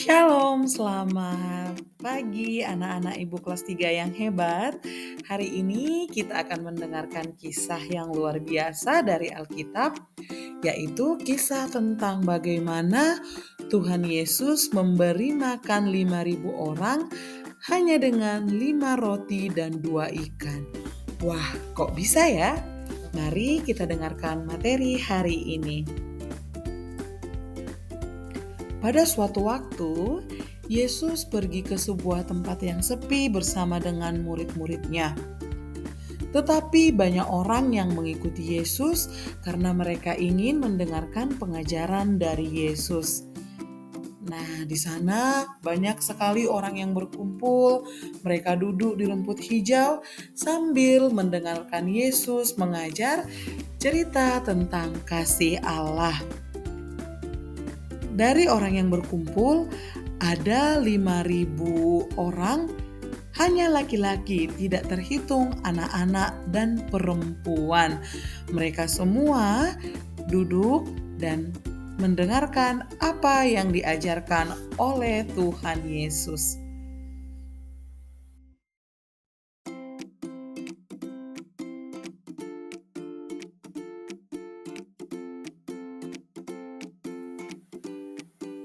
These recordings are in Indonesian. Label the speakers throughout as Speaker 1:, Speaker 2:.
Speaker 1: Shalom, selamat pagi anak-anak ibu kelas 3 yang hebat. Hari ini kita akan mendengarkan kisah yang luar biasa dari Alkitab, yaitu kisah tentang bagaimana Tuhan Yesus memberi makan 5.000 orang hanya dengan 5 roti dan 2 ikan. Wah, kok bisa ya? Mari kita dengarkan materi hari ini. Pada suatu waktu, Yesus pergi ke sebuah tempat yang sepi bersama dengan murid-muridnya. Tetapi banyak orang yang mengikuti Yesus karena mereka ingin mendengarkan pengajaran dari Yesus. Nah, di sana banyak sekali orang yang berkumpul. Mereka duduk di rumput hijau sambil mendengarkan Yesus mengajar cerita tentang kasih Allah. Dari orang yang berkumpul, ada 5.000 orang, hanya laki-laki, tidak terhitung anak-anak dan perempuan. Mereka semua duduk dan mendengarkan apa yang diajarkan oleh Tuhan Yesus.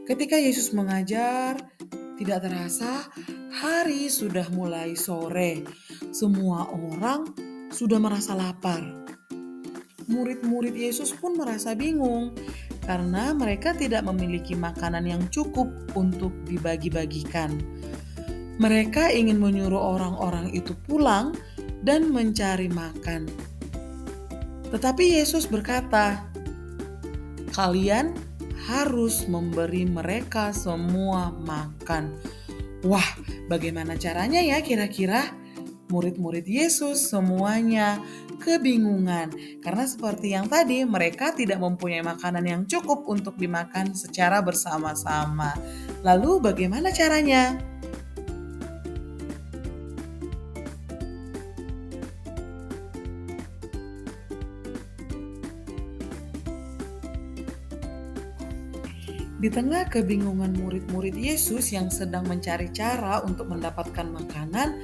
Speaker 1: Ketika Yesus mengajar, tidak terasa hari sudah mulai sore. Semua orang sudah merasa lapar. Murid-murid Yesus pun merasa bingung karena mereka tidak memiliki makanan yang cukup untuk dibagi-bagikan. Mereka ingin menyuruh orang-orang itu pulang dan mencari makan. Tetapi Yesus berkata, "Kalian harus memberi mereka semua makan." Wah, bagaimana caranya ya kira-kira? Murid-murid Yesus semuanya kebingungan karena seperti yang tadi mereka tidak mempunyai makanan yang cukup untuk dimakan secara bersama-sama. Lalu bagaimana caranya? Di tengah kebingungan murid-murid Yesus yang sedang mencari cara untuk mendapatkan makanan,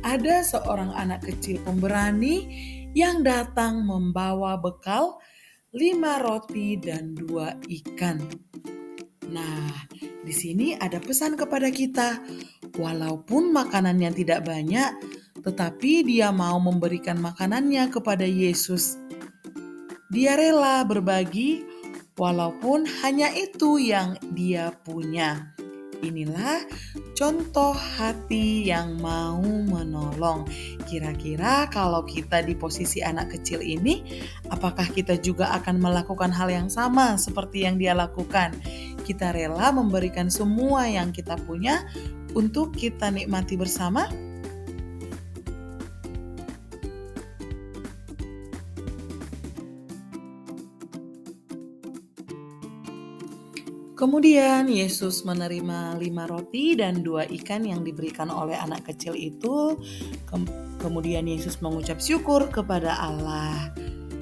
Speaker 1: ada seorang anak kecil pemberani yang datang membawa bekal 5 roti dan 2 ikan. Nah, di sini ada pesan kepada kita. Walaupun makanannya tidak banyak, tetapi dia mau memberikan makanannya kepada Yesus. Dia rela berbagi walaupun hanya itu yang dia punya. Inilah contoh hati yang mau menolong. Kira-kira kalau kita di posisi anak kecil ini, apakah kita juga akan melakukan hal yang sama seperti yang dia lakukan? Kita rela memberikan semua yang kita punya untuk kita nikmati bersama? Kemudian Yesus menerima 5 roti dan 2 ikan yang diberikan oleh anak kecil itu. Kemudian Yesus mengucap syukur kepada Allah.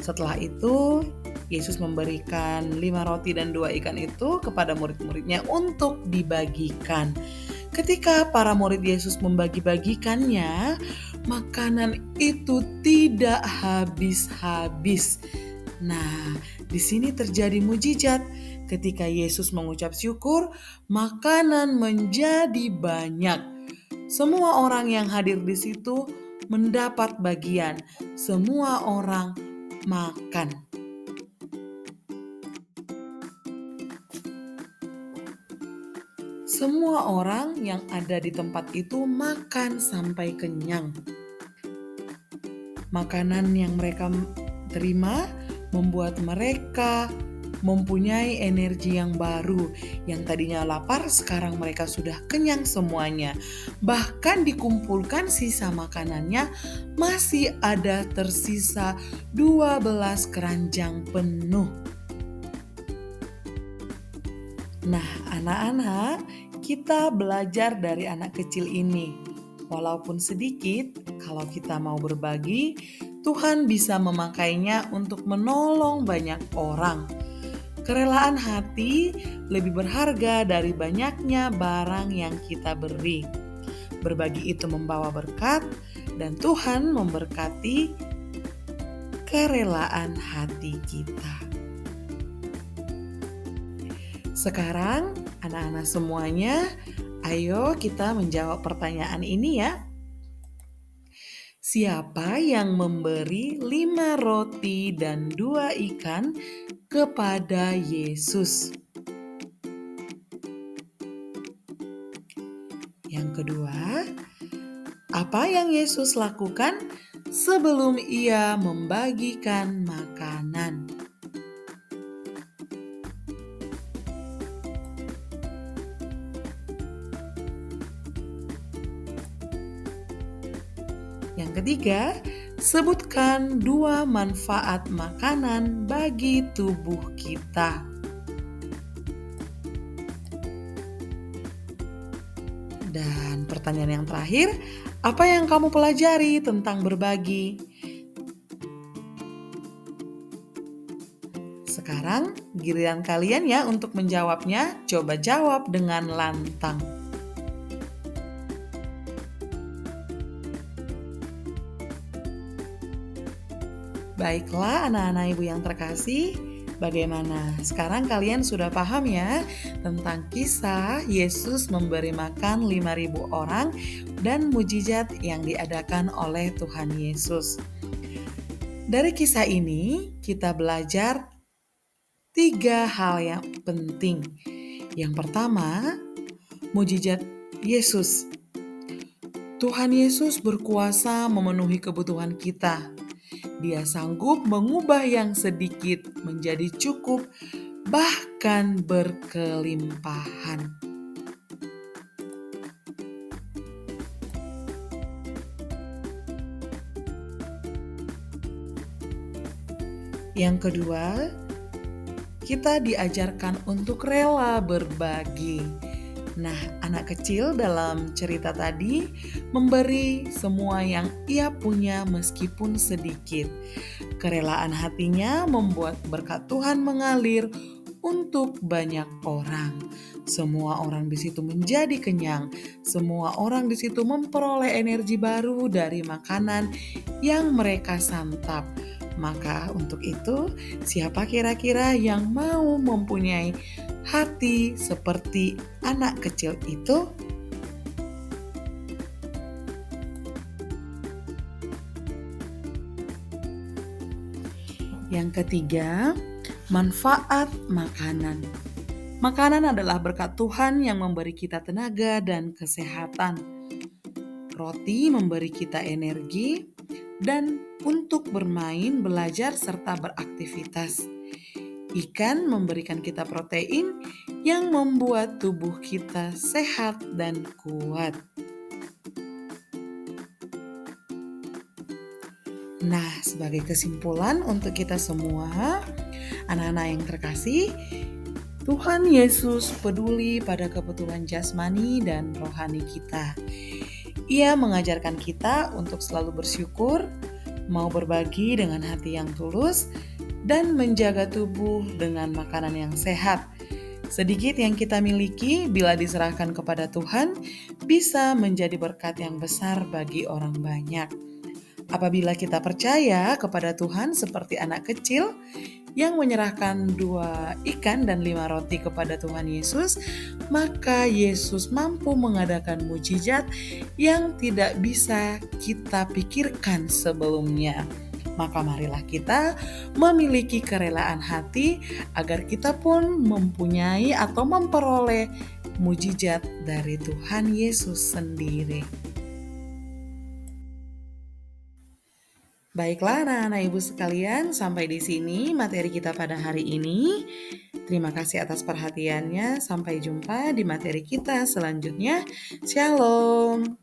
Speaker 1: Setelah itu Yesus memberikan 5 roti dan 2 ikan itu kepada murid-muridnya untuk dibagikan. Ketika para murid Yesus membagi-bagikannya, makanan itu tidak habis-habis. Nah, di sini terjadi mujizat. Ketika Yesus mengucap syukur, makanan menjadi banyak. Semua orang yang hadir di situ mendapat bagian. Semua orang makan. Semua orang yang ada di tempat itu makan sampai kenyang. Makanan yang mereka terima membuat mereka mempunyai energi yang baru. Yang tadinya lapar, sekarang mereka sudah kenyang semuanya. Bahkan dikumpulkan sisa makanannya, masih ada tersisa 12 keranjang penuh. Nah, anak-anak, kita belajar dari anak kecil ini. Walaupun sedikit, kalau kita mau berbagi, Tuhan bisa memakainya untuk menolong banyak orang. Kerelaan hati lebih berharga dari banyaknya barang yang kita beri. Berbagi itu membawa berkat, dan Tuhan memberkati kerelaan hati kita. Sekarang, anak-anak semuanya, ayo kita menjawab pertanyaan ini ya. Siapa yang memberi 5 roti dan 2 ikan kepada Yesus? Yang kedua, apa yang Yesus lakukan sebelum ia membagikan makanan? Yang ketiga, sebutkan 2 manfaat makanan bagi tubuh kita. Dan pertanyaan yang terakhir, apa yang kamu pelajari tentang berbagi? Sekarang giliran kalian ya untuk menjawabnya. Coba jawab dengan lantang. Baiklah anak-anak ibu yang terkasih, bagaimana? Sekarang kalian sudah paham ya tentang kisah Yesus memberi makan 5.000 orang dan mujizat yang diadakan oleh Tuhan Yesus. Dari kisah ini kita belajar 3 hal yang penting. Yang pertama, mujizat Yesus. Tuhan Yesus berkuasa memenuhi kebutuhan kita. Dia sanggup mengubah yang sedikit menjadi cukup, bahkan berkelimpahan. Yang kedua, kita diajarkan untuk rela berbagi. Nah, anak kecil dalam cerita tadi memberi semua yang ia punya meskipun sedikit. Kerelaan hatinya membuat berkat Tuhan mengalir untuk banyak orang. Semua orang di situ menjadi kenyang. Semua orang di situ memperoleh energi baru dari makanan yang mereka santap. Maka untuk itu, siapa kira-kira yang mau mempunyai hati seperti anak kecil itu? Yang ketiga, manfaat makanan. Makanan adalah berkat Tuhan yang memberi kita tenaga dan kesehatan. Roti memberi kita energi dan untuk bermain, belajar, serta beraktivitas. Ikan memberikan kita protein yang membuat tubuh kita sehat dan kuat. Nah, sebagai kesimpulan untuk kita semua, anak-anak yang terkasih, Tuhan Yesus peduli pada kebutuhan jasmani dan rohani kita. Ia mengajarkan kita untuk selalu bersyukur, mau berbagi dengan hati yang tulus, dan menjaga tubuh dengan makanan yang sehat. Sedikit yang kita miliki bila diserahkan kepada Tuhan bisa menjadi berkat yang besar bagi orang banyak. Apabila kita percaya kepada Tuhan seperti anak kecil yang menyerahkan 2 ikan dan 5 roti kepada Tuhan Yesus, maka Yesus mampu mengadakan mujizat yang tidak bisa kita pikirkan sebelumnya. Maka marilah kita memiliki kerelaan hati agar kita pun mempunyai atau memperoleh mujizat dari Tuhan Yesus sendiri. Baiklah anak-anak ibu sekalian, sampai di sini materi kita pada hari ini. Terima kasih atas perhatiannya. Sampai jumpa di materi kita selanjutnya. Shalom.